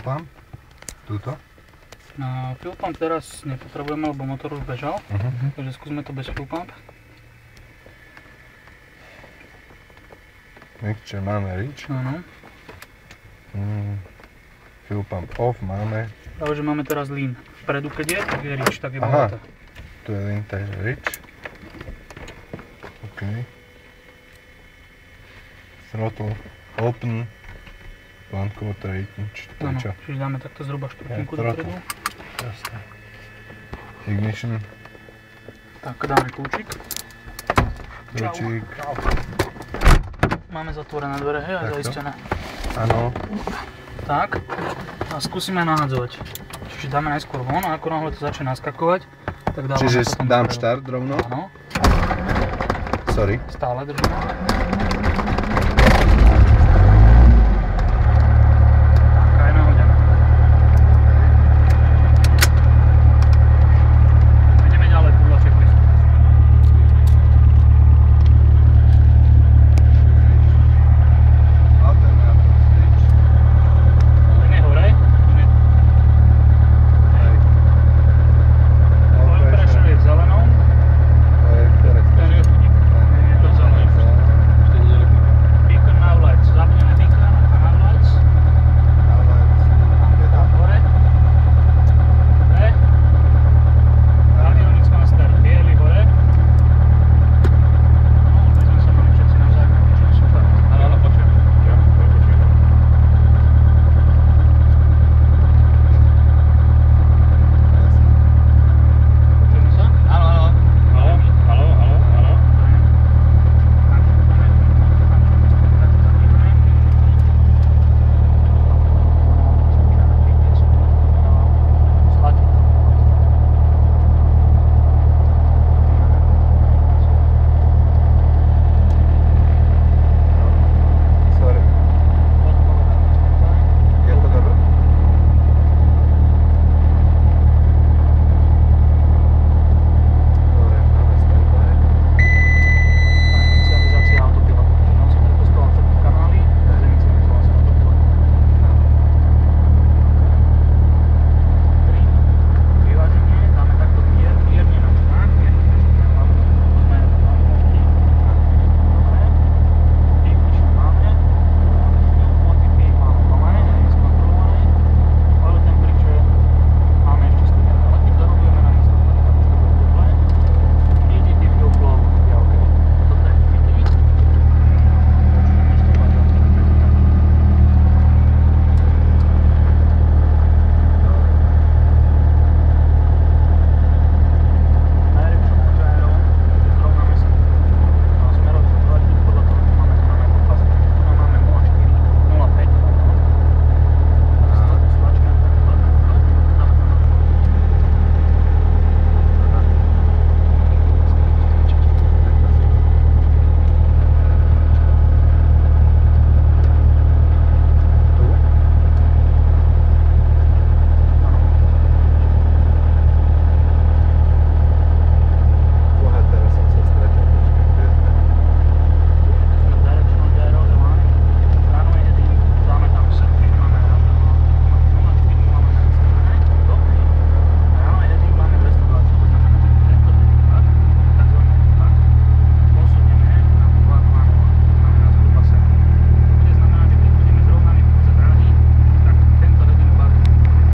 pump? Túto? No, fuel pump teraz nepotrebujeme, lebo motor už bežal. Takže skúsme to bez fuel pump. Mixture máme rich. Áno. Fuel pump off máme. Takže máme teraz lean. Vpredu keď je, tak je rich, tak je bohatá. Tu je lean, takže rich. OK. Throttle open. Plant quarter 8 Áno, čiže dáme takto zhruba štvrtinku dopredu. Jasne. Ignition. Tak, dáme kľúčik. Kľúčik. Máme zatvorené dvere, hej, a zaistené. Áno. Tak, a skúsime nahadzovať. Čiže dáme najskôr von a ako náhle to začne naskakovať, tak dávame Čiže potom dám dopredu. štart rovno? Áno. Sorry. Stále držíme.